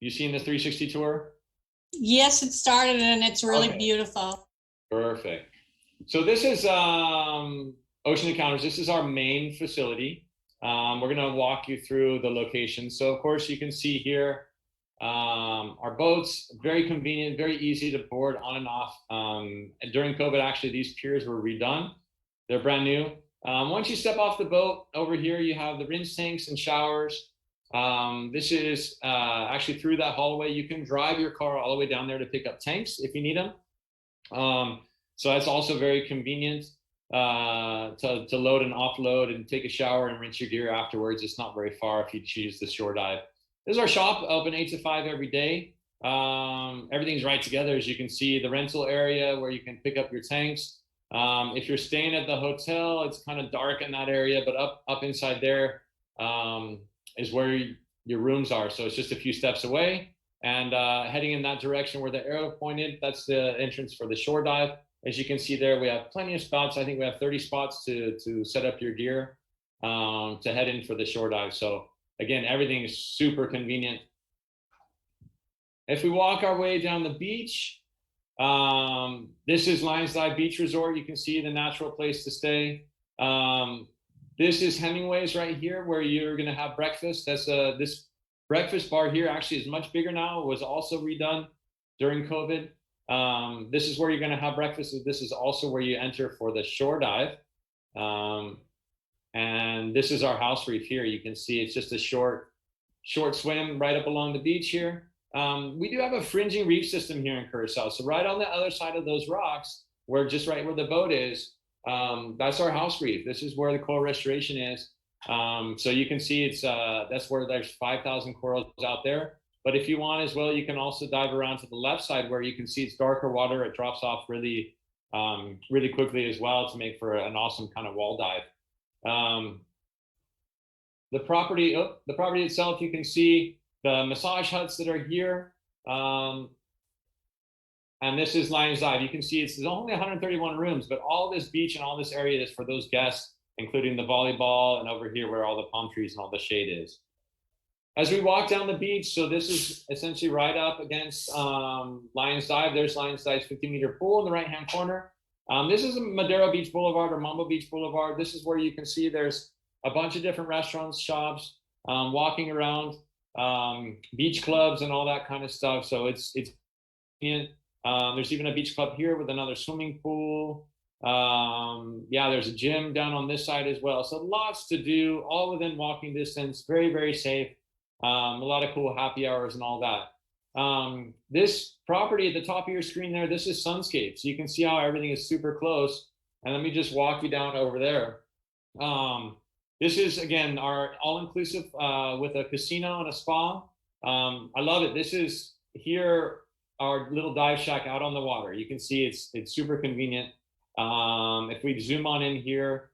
[SPEAKER 2] You seen the 360 tour?
[SPEAKER 1] Yes, it started and it's really beautiful.
[SPEAKER 2] Perfect. So this is Ocean Encounters. This is our main facility. We're going to walk you through the location. So of course you can see here our boats, very convenient, very easy to board on and off. And during COVID, actually, these piers were redone. They're brand new. Once you step off the boat, over here you have the rinse tanks and showers. This is actually through that hallway. You can drive your car all the way down there to pick up tanks if you need them. So that's also very convenient to load and offload and take a shower and rinse your gear afterwards. It's not very far if you choose the shore dive. This is our shop, open 8 to 5 every day. Everything's right together. As you can see, the rental area where you can pick up your tanks. If you're staying at the hotel, it's kind of dark in that area, but up inside there is where your rooms are. So it's just a few steps away, and heading in that direction where the arrow pointed, that's the entrance for the shore dive. As you can see there, we have plenty of spots. I think we have 30 spots to set up your gear to head in for the shore dive. So again, everything is super convenient. If we walk our way down the beach, this is LionsDive Beach Resort. You can see the natural place to stay. This is Hemingway's right here, where you're gonna have breakfast. That's this breakfast bar here actually is much bigger now. It was also redone during COVID. This is where you're gonna have breakfast. This is also where you enter for the shore dive. And this is our house reef here. You can see it's just a short swim right up along the beach here. We do have a fringing reef system here in Curaçao. So right on the other side of those rocks, just right where the boat is, that's our house reef. This is where the coral restoration is. So you can see that's where there's 5,000 corals out there. But if you want as well, you can also dive around to the left side where you can see it's darker water. It drops off really quickly as well to make for an awesome kind of wall dive. The property itself, you can see the massage huts that are here. And this is LionsDive. You can see there's only 131 rooms, but all this beach and all this area is for those guests, including the volleyball and over here where all the palm trees and all the shade is. As we walk down the beach, so this is essentially right up against LionsDive. There's LionsDive's 50-meter pool in the right-hand corner. This is Madero Beach Boulevard or Mambo Beach Boulevard. This is where you can see there's a bunch of different restaurants, shops, walking around, beach clubs and all that kind of stuff. So it's there's even a beach club here with another swimming pool. Yeah, there's a gym down on this side as well. So lots to do, all within walking distance, very, very safe. A lot of cool happy hours and all that. This property at the top of your screen there, this is Sunscape. So you can see how everything is super close. And let me just walk you down over there. This is, again, our all-inclusive with a casino and a spa. I love it. This is here, our little dive shack out on the water. You can see it's super convenient. If we zoom on in here,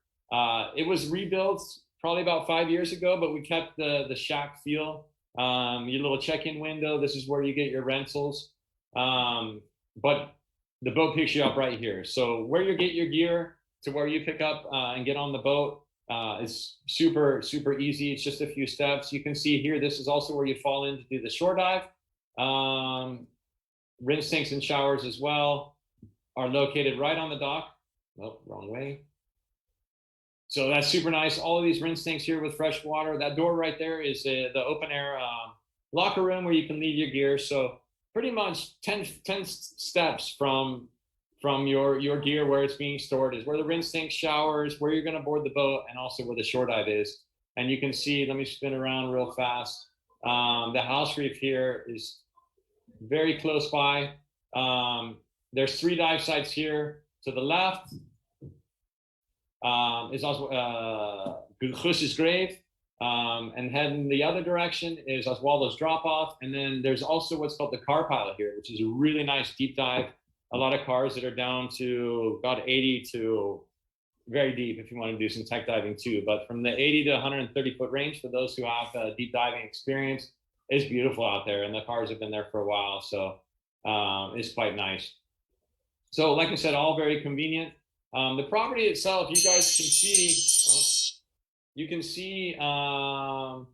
[SPEAKER 2] it was rebuilt probably about 5 years ago, but we kept the shack feel. Your little check-in window, this is where you get your rentals. But the boat picks you up right here. So where you get your gear to where you pick up and get on the boat is super, super easy. It's just a few steps. You can see here, this is also where you fall in to do the shore dive. Rinse tanks and showers as well are located right on the dock. Oh, wrong way. So that's super nice. All of these rinse tanks here with fresh water. That door right there is the open air locker room where you can leave your gear. So pretty much 10 steps from your gear where it's being stored is where the rinse tank, showers, where you're going to board the boat, and also where the shore dive is. And you can see, let me spin around real fast. The house reef here is very close by. There's 3 dive sites here to the left. is also Gush's Grave. And heading the other direction is Oswaldo's Drop Off. And then there's also what's called the Car Pilot here, which is a really nice deep dive. A lot of cars that are down to about 80 to very deep if you want to do some tech diving too. But from the 80 to 130 foot range, for those who have deep diving experience, it's beautiful out there. And the cars have been there for a while. So it's quite nice. So like I said, all very convenient. The property itself, you guys can see, you can see how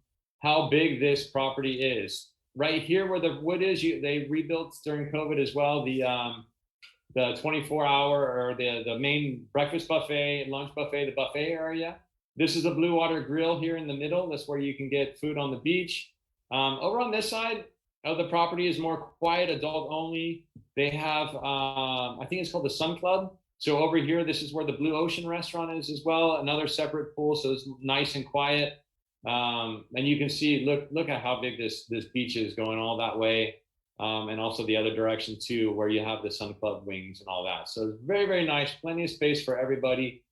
[SPEAKER 2] big this property is. Right here where the wood is, they rebuilt during COVID as well, the 24-hour or the main breakfast buffet, lunch buffet, the buffet area. This is the Blue Water Grill here in the middle. That's where you can get food on the beach. Over on this side of the property is more quiet, adult only. They have, I think it's called the Sun Club. So over here, this is where the Blue Ocean restaurant is as well, another separate pool, so it's nice and quiet. And you can see, look at how big this beach is going all that way. And also the other direction too, where you have the Sun Club wings and all that. So it's very, very nice, plenty of space for everybody.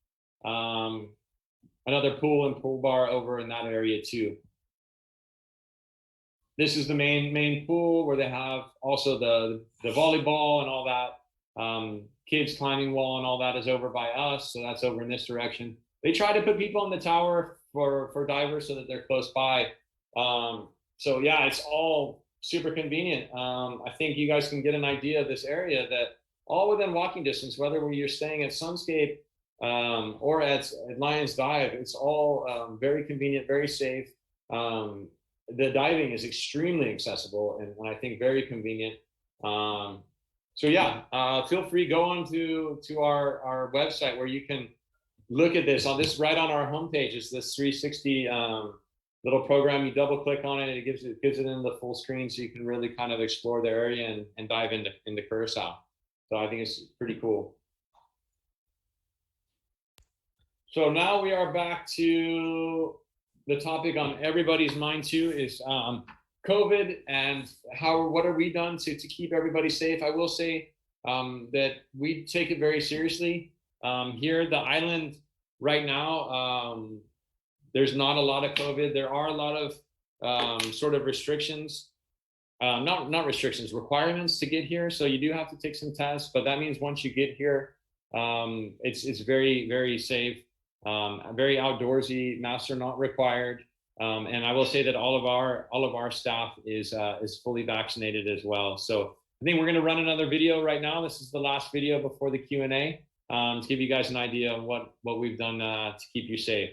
[SPEAKER 2] Another pool and pool bar over in that area too. This is the main pool where they have also the volleyball and all that. Kids climbing wall and all that is over by us, so that's over in this direction. They try to put people in the tower for divers so that they're close by. So yeah, it's all super convenient. I think you guys can get an idea of this area, that all within walking distance, whether you're staying at Sunscape or at LionsDive, it's all very convenient, very safe. The diving is extremely accessible and I think very convenient. So yeah, feel free, go on to our website where you can look at this. On this, right on our homepage is this 360 little program. You double click on it and it gives it in the full screen, so you can really kind of explore the area and dive into Curaçao. So I think it's pretty cool. So now we are back to the topic on everybody's mind too, is COVID and what are we done to keep everybody safe. I will say that we take it very seriously. Here, the island right now, there's not a lot of COVID. There are a lot of sort of restrictions, not restrictions, requirements to get here. So you do have to take some tests, but that means once you get here, it's very, very safe, very outdoorsy. Masks are not required. And I will say that all of our staff is fully vaccinated as well. So I think we're going to run another video right now. This is the last video before the Q&A, to give you guys an idea of what we've done to keep you safe.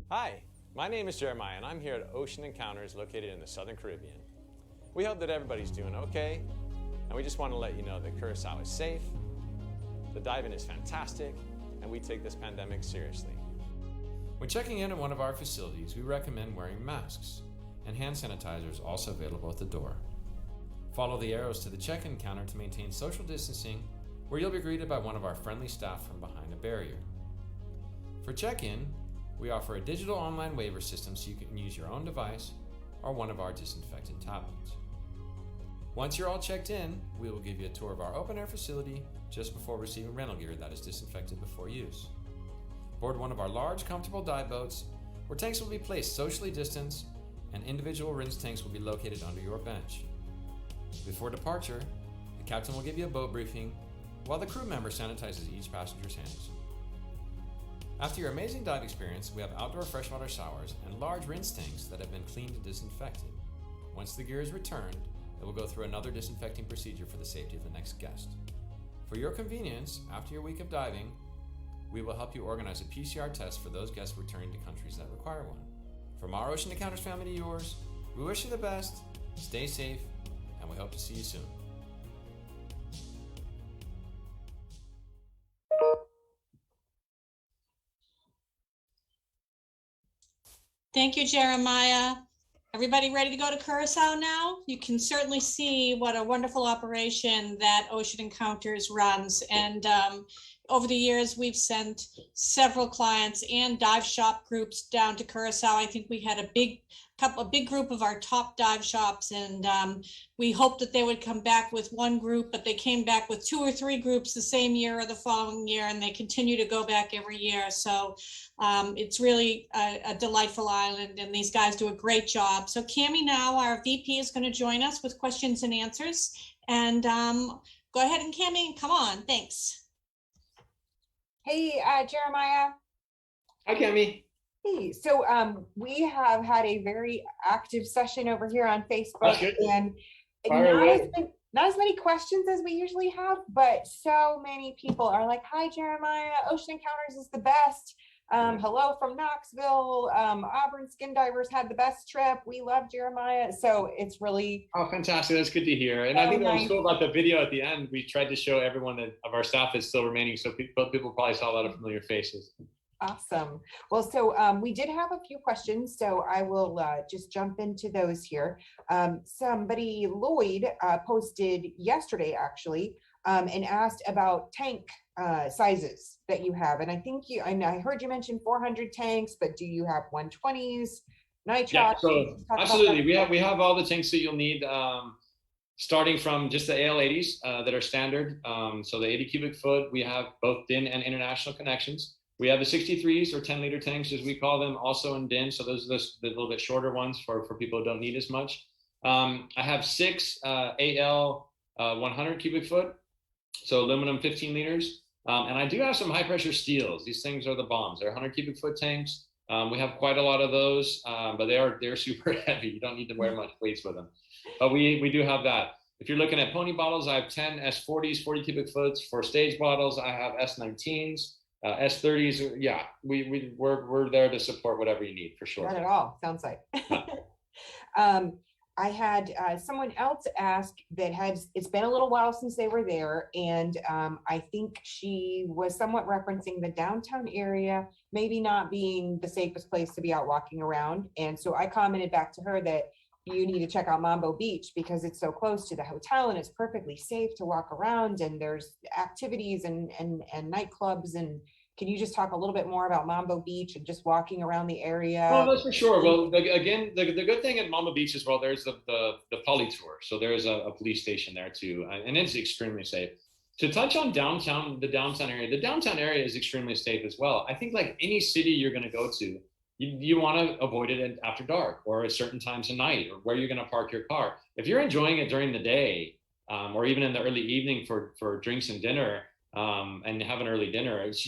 [SPEAKER 3] Hi, my name is Jeremiah, and I'm here at Ocean Encounters located in the Southern Caribbean. We hope that everybody's doing okay, and we just want to let you know that Curaçao is safe, the diving is fantastic, and we take this pandemic seriously.
[SPEAKER 4] When checking in at one of our facilities, we recommend wearing masks, and hand sanitizer is also available at the door. Follow the arrows to the check-in counter to maintain social distancing, where you'll be greeted by one of our friendly staff from behind a barrier. For check-in, we offer a digital online waiver system so you can use your own device or one of our disinfectant tablets. Once you're all checked in, we will give you a tour of our open-air facility just before receiving rental gear that is disinfected before use. Board one of our large, comfortable dive boats, where tanks will be placed socially distanced and individual rinse tanks will be located under your bench. Before departure, the captain will give you a boat briefing while the crew member sanitizes each passenger's hands. After your amazing dive experience, we have outdoor freshwater showers and large rinse tanks that have been cleaned and disinfected. Once the gear is returned, it will go through another disinfecting procedure for the safety of the next guest. For your convenience, after your week of diving, we will help you organize a PCR test for those guests returning to countries that require one. From our Ocean Encounters family to yours, we wish you the best, stay safe, and we hope to see you soon.
[SPEAKER 1] Thank you, Jeremiah. Everybody ready to go to Curaçao now? You can certainly see what a wonderful operation that Ocean Encounters runs. And over the years, we've sent several clients and dive shop groups down to Curaçao. I think we had a big group of our top dive shops, and we hoped that they would come back with one group, but they came back with 2 or 3 groups the same year or the following year, and they continue to go back every year. So it's really a delightful island, and these guys do a great job. So Cammie now, our VP, is going to join us with questions and answers. And go ahead, and Cammie, come on. Thanks.
[SPEAKER 5] Hey, Jeremiah.
[SPEAKER 2] Hi, Cammie.
[SPEAKER 5] Hey, so we have had a very active session over here on Facebook, and not as many questions as we usually have, but so many people are like, "Hi, Jeremiah, Ocean Encounters is the best. Hello from Knoxville. Auburn Skin Divers had the best trip. We love Jeremiah." So it's really
[SPEAKER 2] Fantastic. That's good to hear. And I think what was cool about the video at the end, we tried to show everyone that of our staff is still remaining, so people probably saw a lot of familiar faces.
[SPEAKER 5] awesome. Well, so we did have a few questions, so I will just jump into those here. Somebody, Lloyd, posted yesterday actually, and asked about tank sizes that you have. And I think I heard you mention 400 tanks, but do you have 120s, nitrox?
[SPEAKER 2] Yeah, so absolutely. We have all the tanks that you'll need, starting from just the AL80s that are standard. So the 80 cubic foot, we have both DIN and international connections. We have the 63s, or 10-liter tanks, as we call them, also in DIN. So those are the little bit shorter ones for people who don't need as much. I have 6 AL 100 cubic foot, so aluminum 15 liters. And I do have some high pressure steels. These things are the bombs. They're 100 cubic foot tanks. We have quite a lot of those, but they're super heavy. You don't need to wear much weights with them. But we do have that. If you're looking at pony bottles, I have 10 S40s, 40 cubic foots. For stage bottles, I have S19s. S30s, yeah, we're there to support whatever you need, for sure.
[SPEAKER 5] Not at all, sounds like. I had someone else ask that it's been a little while since they were there, and I think she was somewhat referencing the downtown area maybe not being the safest place to be out walking around. And so I commented back to her that you need to check out Mambo Beach because it's so close to the hotel and it's perfectly safe to walk around, and there's activities and nightclubs. And can you just talk a little bit more about Mambo Beach and just walking around the area?
[SPEAKER 2] Oh, that's for sure. Well, again, the good thing at Mambo Beach as well, there's the poly tour. So there's a police station there too, and it's extremely safe. To touch on downtown, the downtown area is extremely safe as well. I think like any city you're going to go to, you want to avoid it after dark or at certain times of night, or where you're going to park your car. If you're enjoying it during the day, or even in the early evening for drinks and dinner, and have an early dinner, it's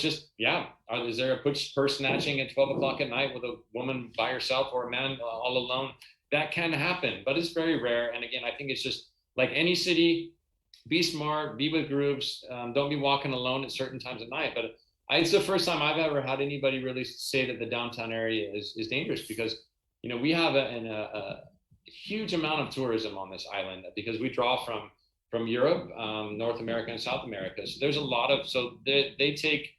[SPEAKER 2] just, yeah. Is there a purse snatching at 12 o'clock at night with a woman by herself or a man all alone? That can happen, but it's very rare. And again, I think it's just like any city, be smart, be with groups, don't be walking alone at certain times at night. But it's the first time I've ever had anybody really say that the downtown area is dangerous, because we have a huge amount of tourism on this island, because we draw from Europe, North America, and South America. So there's a lot of, they take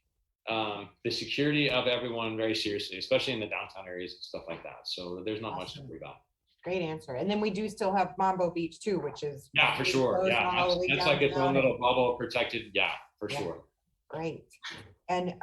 [SPEAKER 2] the security of everyone very seriously, especially in the downtown areas and stuff like that. So there's not much to worry about.
[SPEAKER 5] Great answer. And then we do still have Mambo Beach too, which is
[SPEAKER 2] for sure. Yeah, that's like its own little bubble protected. Yeah, for sure.
[SPEAKER 5] Great. And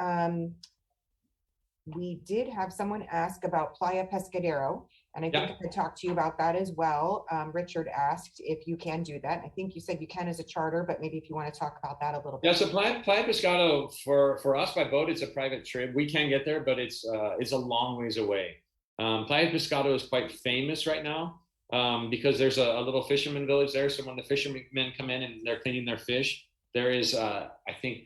[SPEAKER 5] we did have someone ask about Playa Pescadero, and I think I talked to you about that as well. Richard asked if you can do that. I think you said you can as a charter, but maybe if you want to talk about that a little bit.
[SPEAKER 2] Yeah, so Playa Pescado, for us by boat, it's a private trip. We can get there, but it's a long ways away. Playa Pescado is quite famous right now because there's a little fisherman village there. So when the fishermen come in and they're cleaning their fish, there is, I think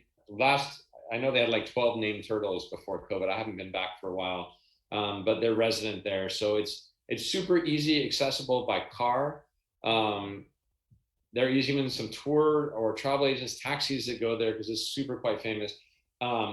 [SPEAKER 2] I know they had like 12 named turtles before COVID. I haven't been back for a while, but they're resident there. So it's super easy, accessible by car. There is even some tour or travel agents, taxis that go there because it's super quite famous.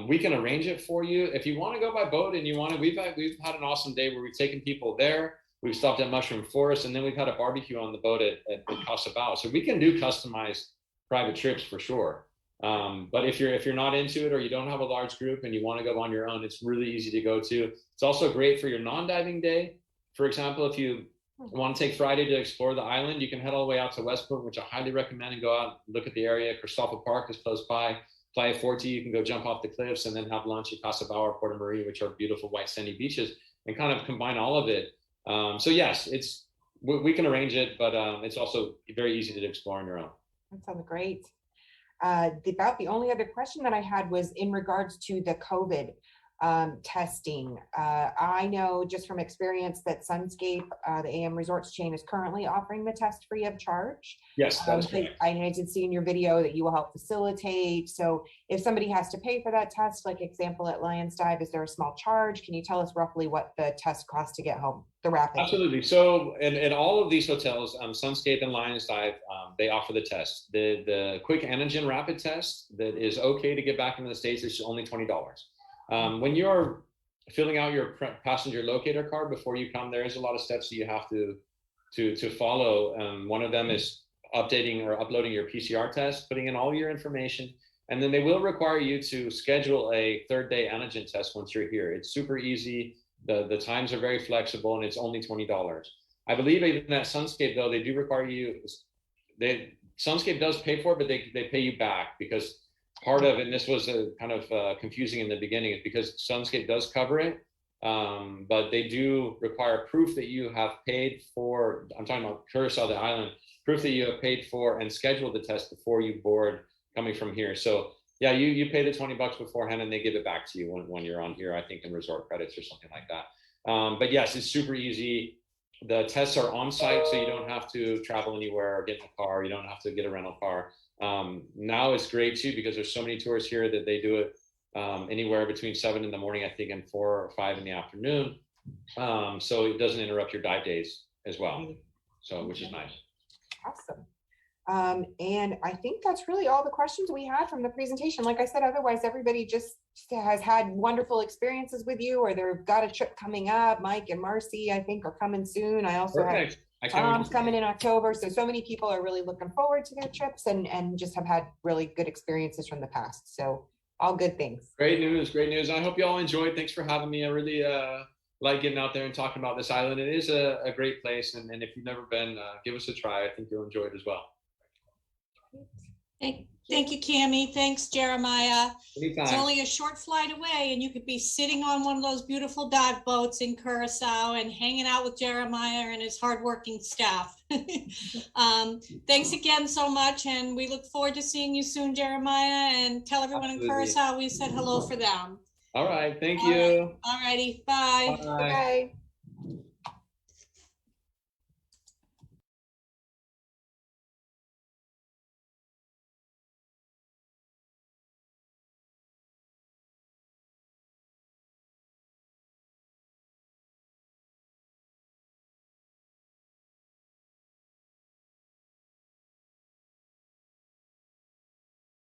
[SPEAKER 2] We can arrange it for you. If you want to go by boat and we've had an awesome day where we've taken people there. We've stopped at Mushroom Forest, and then we've had a barbecue on the boat at Curaçao. So we can do customized private trips for sure. But if you're not into it, or you don't have a large group and you want to go on your own, it's really easy to go to. It's also great for your non-diving day. For example, if you want to take Friday to explore the island, you can head all the way out to West Point, which I highly recommend, and go out and look at the area. Cristobal Park is close by. Playa Forte, you can go jump off the cliffs and then have lunch at Casa Bau or Porta Maria, which are beautiful white sandy beaches, and kind of combine all of it. So yes, we can arrange it, but it's also very easy to explore on your own.
[SPEAKER 5] That sounds great. About the only other question that I had was in regards to the COVID testing. I know just from experience that Sunscape, the AM Resorts chain, is currently offering the test free of charge.
[SPEAKER 2] Yes, that is correct.
[SPEAKER 5] I did see in your video that you will help facilitate. So if somebody has to pay for that test, like example at LionsDive, is there a small charge? Can you tell us roughly what the test costs to get home, the rapid?
[SPEAKER 2] Absolutely. So in all of these hotels, Sunscape and LionsDive, they offer the test. The quick antigen rapid test that is okay to get back into the States is only $20. When you're filling out your passenger locator card before you come, there is a lot of steps that you have to follow. One of them is updating or uploading your PCR test, putting in all your information, and then they will require you to schedule a third-day antigen test once you're here. It's super easy. The times are very flexible, and it's only $20. I believe even at Sunscape, though, they do require you. Sunscape does pay for it, but they pay you back, because part of, and this was kind of confusing in the beginning, is because Sunscape does cover it, but they do require proof that you have paid for, I'm talking about Curaçao, the island, proof that you have paid for and scheduled the test before you board coming from here. So yeah, you pay the $20 beforehand and they give it back to you when you're on here, I think in resort credits or something like that. But yes, it's super easy. The tests are on site, so you don't have to travel anywhere or get in a car. You don't have to get a rental car. Now it's great too, because there's so many tours here that they do it anywhere between 7 in the morning, I think, and 4 or 5 in the afternoon. So it doesn't interrupt your dive days as well. So, which is nice.
[SPEAKER 5] Awesome. And I think that's really all the questions we had from the presentation. Like I said, otherwise everybody just has had wonderful experiences with you, or they've got a trip coming up. Mike and Marcy, I think, are coming soon. I also have Tom's coming in October. So many people are really looking forward to their trips and just have had really good experiences from the past. So all good things.
[SPEAKER 2] Great news, great news. I hope you all enjoyed. Thanks for having me. I really like getting out there and talking about this island. It is a great place. And if you've never been, give us a try. I think you'll enjoy it as well.
[SPEAKER 1] Thank you, Cammie. Thanks, Jeremiah.
[SPEAKER 2] Anytime.
[SPEAKER 1] It's only a short flight away, and you could be sitting on one of those beautiful dive boats in Curaçao and hanging out with Jeremiah and his hardworking staff. Thanks again so much, and we look forward to seeing you soon, Jeremiah, and tell everyone in Curaçao we said hello for them.
[SPEAKER 2] All right, thank you.
[SPEAKER 1] All righty, bye.
[SPEAKER 2] Bye.
[SPEAKER 5] Bye.